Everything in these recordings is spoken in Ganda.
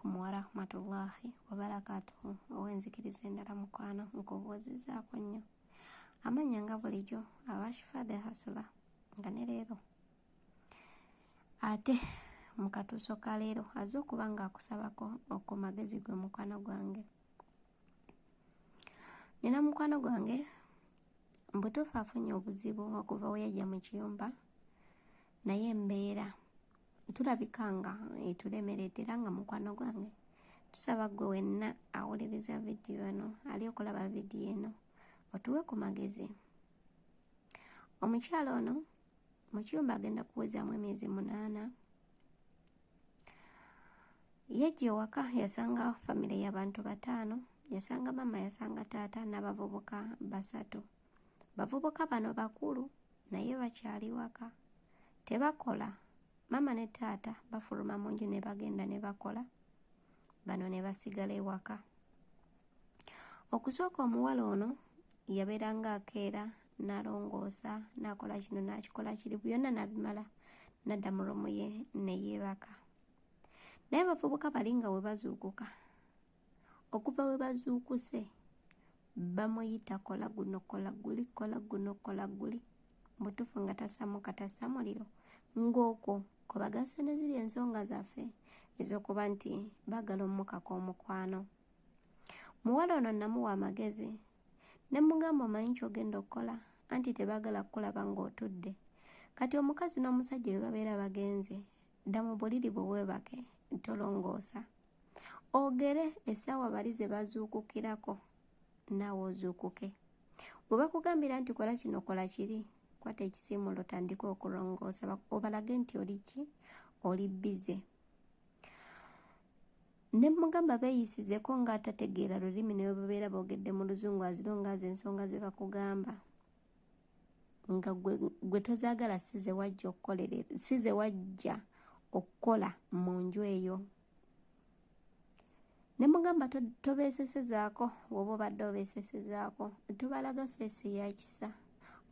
alaikum warahmatullahi wabarakatuhu. Owenzikiriza endala mukwano nkubuuzizaako nnyo. Amanya nga bulijjo Abashifa the Hustler nga ne leero ate mu katuuso ka leero azze okuba ng'akusabako ku magezi gwe mukwano gwange. Nina mukwano gwange mbutuufu afunye obuzibu okuva we yajja mu kiyumba, naye embeera tulabika nga etulemeredde era nga mukwano gwange tusaba gwe wenna awuliriza vidiyo eno, ali okulaba vidiyo eno, otuwe ku magezi. Omukyala ono mu kiyumba agenda kuwezaamu emyezi 8. Yajja ewaka yasanga famire y'abantu 5, yasanga mama, yasanga taata n'abavubuka 3. Bavubuka bano bakulu naye bakyali waka, tebakola. Mama ne taata bafuluma mu nju ne bagenda ne bakola, bano ne basigala ewaka. Okusooka omuwala ono yabeeranga akeera, n'alongoosa, n'akola kino n'akikola kiri, byonna n'abimala n'adda mu rumu ye ne yeebaka. Naye abavubuka bali nga we bazuukuka, okuva we bazuukuse bamuyita kola guno kola guli, kola guno kola guli, mutuufu nga tasamuka tassa muliro, ng'okwo kwe bagasa ne ziri ensonga zaffe ez'okuba nti baagala omukaka omukwano. Muwala ono namuwa amagezi ne mugamba omanyi ky'ogenda okukola, anti tebaagala kukulaba ng'otudde. Kati omukazi n'omusajja bwe babeera bagenze, dda mu buliri bwe weebake, tolongoosa. Ogere essaawa bali ze bazuukukirako, naawe ozuukuke. Bwe bakugambira nti kola kino kola kiri, kwata ekisiimulo otandike okulongoosa, obalage nti oli ki? Oli bize. Ne mugamba beeyisizeko ng'atategeera lulimi ne bwe babeera boogedde mu luzungu azirongaaza ensonga ze bakugamba, nga gwe tozaagala si ze wajja okukola mu nju eyo. Ne mugamba tobeesesezaako, woba obadde obeesesezaako, tobalaga feesi ya kisa.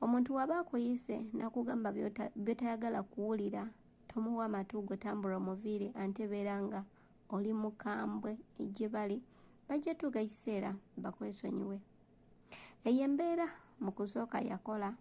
Omuntu waba akuyise n'akugamba by'otayagala kuwulira, tomuwa matu, gwe tambula omuviire, ate beera nga oli mukambwe gye bali, bajja tuuka ekiseera bakwesonyiwe. Eyo embeera mu kusooka yakola,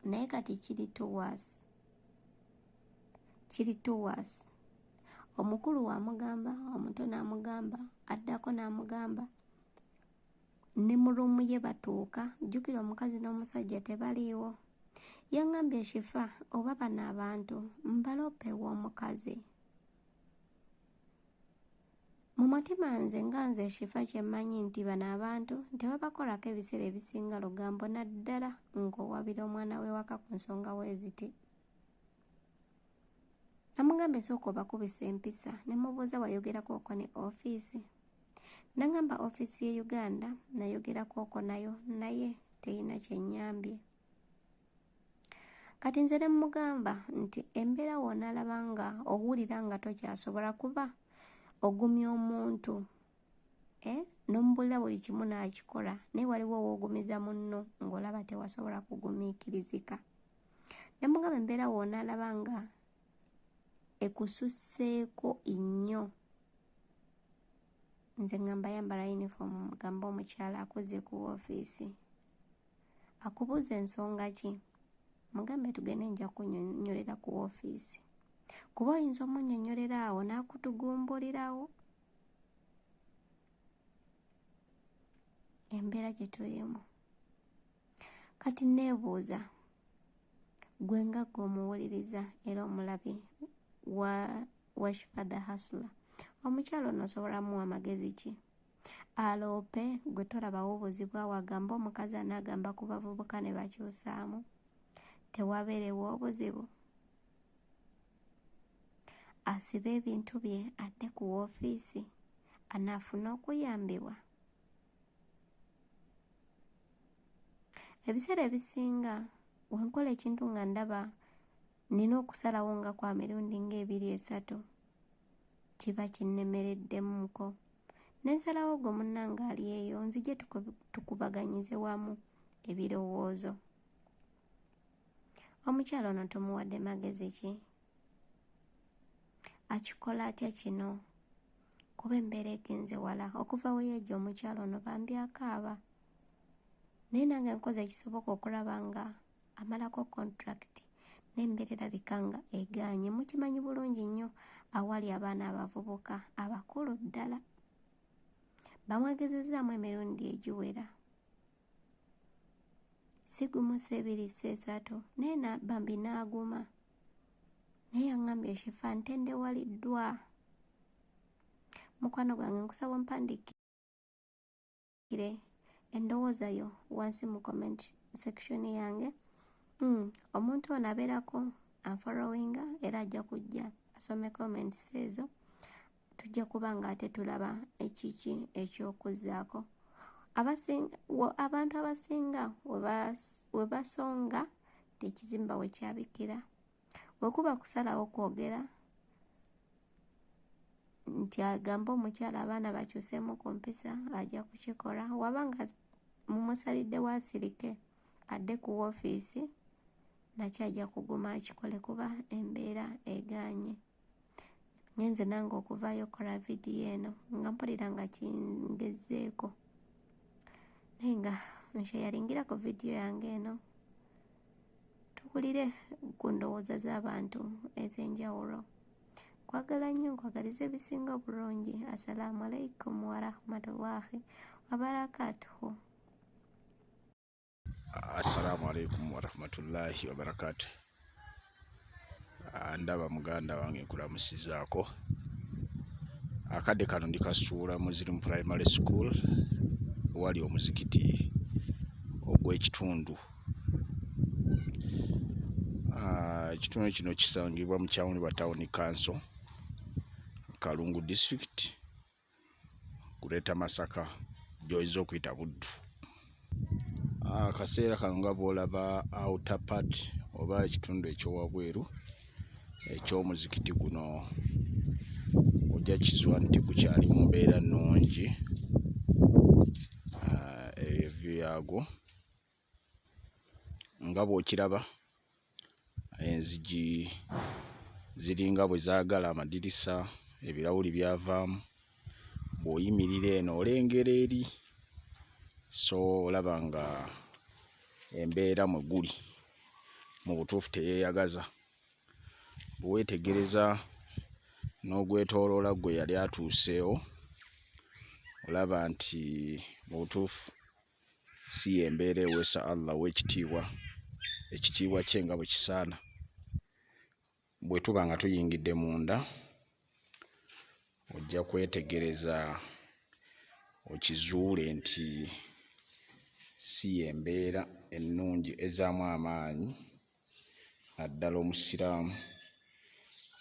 naye kati kiri tuwaasi. Omukulu wamugamba, omuto n'amugamba, addako n'amugamba, ne mu rumu ye batuuka, jjukira omukazi n'omusajja tebaliiwo. Yaŋŋambye Shifa, oba bano abantu mbalope w'omukazi. Mu mutima nze nga nze Shifa kye mmanyi nti bano abantu tebabakolako ebiseera ebisinga lugambo, naddala ng'owabira omwana we waka ku nsonga weeziti. Namugamba esooka obakubisa empisa, ne mubuuza wayogerako okwo ne ofiisi. Nagamba ofiisi ye Uganda nayogerako okwo nayo, naye teyina kyennyambye. Kati nze ne mugamba nti embeera w'onaalaba nga owulira nga tokyasobola kuba ogumya omuntu, n'omubulira buli kimu n'akikola, naye waliwo w'ogumiza munno ng'olaba tewasobola kugumiikirizika. Ne mugamba embeera w'onaalaba nga ekususseeko nnyo, nze ngamba yambala yunifoomu, mugamba omukyala akuze ku woofiisi, akubuuza ensonga ki? Mugambe tugende nja kunnyonnyolera ku woofiisi, kuba oyinza omunnyonnyolera awo n'akutugumbulirawo. Embeera gye tulimu kati neebuuza, gwe nga gwe omuwuliriza era omulabi wa Shifa the Hustler, omukyala ono osobola muwa magezi ki? Aloope gwe tolabawo obuzibu awo, agamba omukazi anaagamba ku bavubuka ne bakyusaamu, tewabeerewo obuzibu? Asibe ebintu bye adde ku woofiisi, anaafuna okuyambibwa? Ebiseera ebisinga wenkola ekintu nga ndaba nina okusalawo nga kwa mirundi nga 2-3, kiba kinnemereddemuko, n'ensalawo gwe munnange ali eyo, nzije tukubaganyize wamu ebirowoozo. Omukyala ono tumuwadde magezi ki? Akikola atya kino? kuba embeera egenze wala. Okuva we yajja omukyalo ono bambi akaaba. Naye nange nkoze ekisoboka okulaba nga amalako contract n'embeera erabika nga egaanye. Mukimanyi bulungi nnyo awali abaana abavubuka abakulu ddala. Bamwegezezzaamu emirundi egiwera. Si gumu, si ebiri, si esatu, naye bambi n'aguma. Naye yaŋŋambye Shifa ntendewaliddwa. Mukwano gwange nkusaba ompandiikire endowooza yo wansi mu comment section yange. Omuntu ono abeerako anfollowinga era ajja kujja asome comments ezo. Tujja kuba nga ate tulaba ekiki eky'okuzzaako. Abantu abasinga we basonga tekizimba we kyabikira. Bwe kuba kusalawo kwogera nti agamba omukyala abaana bakyuseemu ku mpisa ajja kukikola. Wabanga mumusalidde wasirike adde ku woofiisi nakyo ajja kuguma akikole kuba embeera egaanye. Ngenze nange okuvaayo kola vidiyo eno nga mpulira nga kingezeeko. Naye nga nsheyalingira ku vidiyo yange eno tukulire ku ndowooza z'abantu ez'enjawulo. Kwagala nnyo nkwagaliza ebisinga obulungi. Assalamu alaikum warahmatullahi wabarakatuhu. Assalamu alaikum warahmatullahi wabarakatuh. Ndaba muganda wange nkulamusizaako. Akadde kano ndikasuula Muslim Primary School wali omuzikiti ogw'ekitundu. Ekitundu kino kisangibwa mu Kyawunibwa Town Council, Kalungu District, Greater Masaka, gy'oyinza okuyita Buddu. Akaseera kano nga bw'olaba outer part oba ekitundu ekyowabweru eky'omuzikiti guno ojja kizwa nti gukyali mu mbeera nnungi. Evyu yaagwo nga bw'okiraba enzigi ziringa bwe zaagala amadirisa, ebirawuli byavaamu. Bw'oyimirira eno olengera eri, so olaba nga embeera mwe guli mu butuufu teyeeyagaza. Bwe weetegereza n'ogwetooloola gwe yali atuuseewo olaba nti mu butuufu si y'embeera eweesa Allah w'ekitiibwa, ekitiibwa kye nga bwe kisaana. Bwe tuba nga tuyingidde munda ojja kwetegereza okizuule nti si y'embeera ennungi ezaamu amaanyi, naddala omusiraamu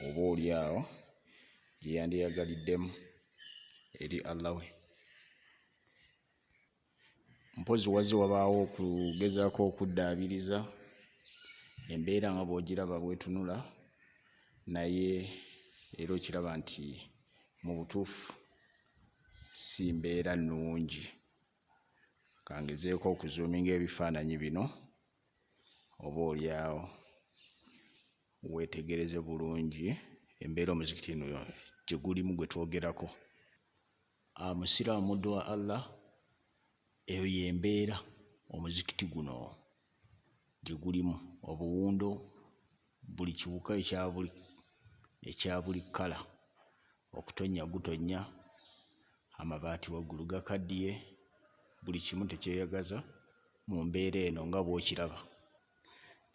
oba oli awo gye yandiyagaliddemu eri Allah we. Mpozi wazze wabaawo okugezaako okuddaabiriza embeera nga bw'ogiraba bw'etunula, naye era okiraba nti mu butuufu si mbeera nnungi. Kangezeeko okuzoominga ebifaananyi bino oba oli awo weetegereze bulungi embeera omuzikiti eno gye gulimu gwe twogerako. Musiraamu muddu wa Allah, eyo y'embeera omuzikiti guno gye gulimu. Obuwundo, buli kiwuka ekya buli kkala, okutonnya gutonnya, amabaati waggulu gakaddiye, buli kimu tekyeyagaza mu mbeera eno nga bw'okiraba.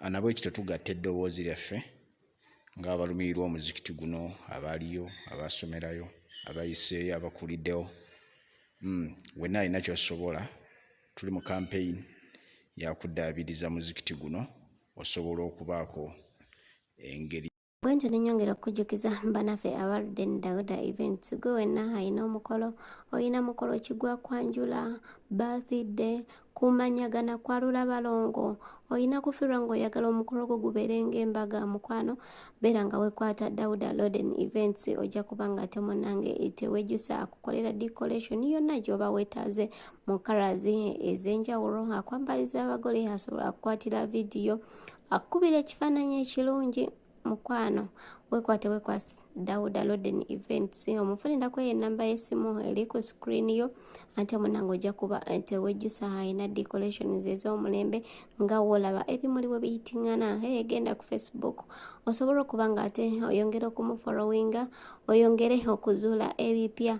Nabwe ekyo tugatta eddoboozi lyaffe ng'abalumirirwa omuzikiti guno, abaliyo, abasomerayo, abayiseeyo, abakuliddewo. Wenna alina ky'osobola. Tuli mu campaign ya kuddaabiriza muzikiti guno, osobola okubaako engeri. Bwentyo nenyongera okukujjukiza banaffe abaludde ne Dawuda Events. Gwe wenna alina omukolo, olina mukolo ki gwa kwanjula, birthday, kumanyagana, kwalula balongo, olina kufiirwa ng'oyagala omukolo gwo gubeere ng'embaga. Mukwano beera nga wekwata Dawuda Loden Events, ojja kuba nga ate munnange tewejjusa akukolera decoration yonna gy'oba weetaaze mu colors ez'enjawulo. Akwambaliza abagole, asobola akukwatira vidiyo, akkubira ekifaananyi ekirungi. mukwano wekwate Dauda Roden Events omufunirako enamba y'essimu eri ku screen yo ate munange ojja kuba tewejjusa ayina decorations ez'omulembe nga woolaba ebimuli bwe biyitingana genda ku Facebook osobola okuba nga ate oyongera okumufollowinga oyongere okuzuula ebipya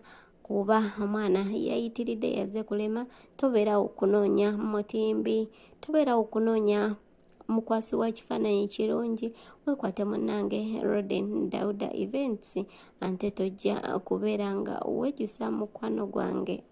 kuba omwana yayitiridde yazze kulema tobeera okunoonya mutimbi tobeera okunoonya mukwasi wa kifaananyi kirungi wekwate munnange Roden Dauda Events ante tojja kubeera nga wejjusa mukwano gwange.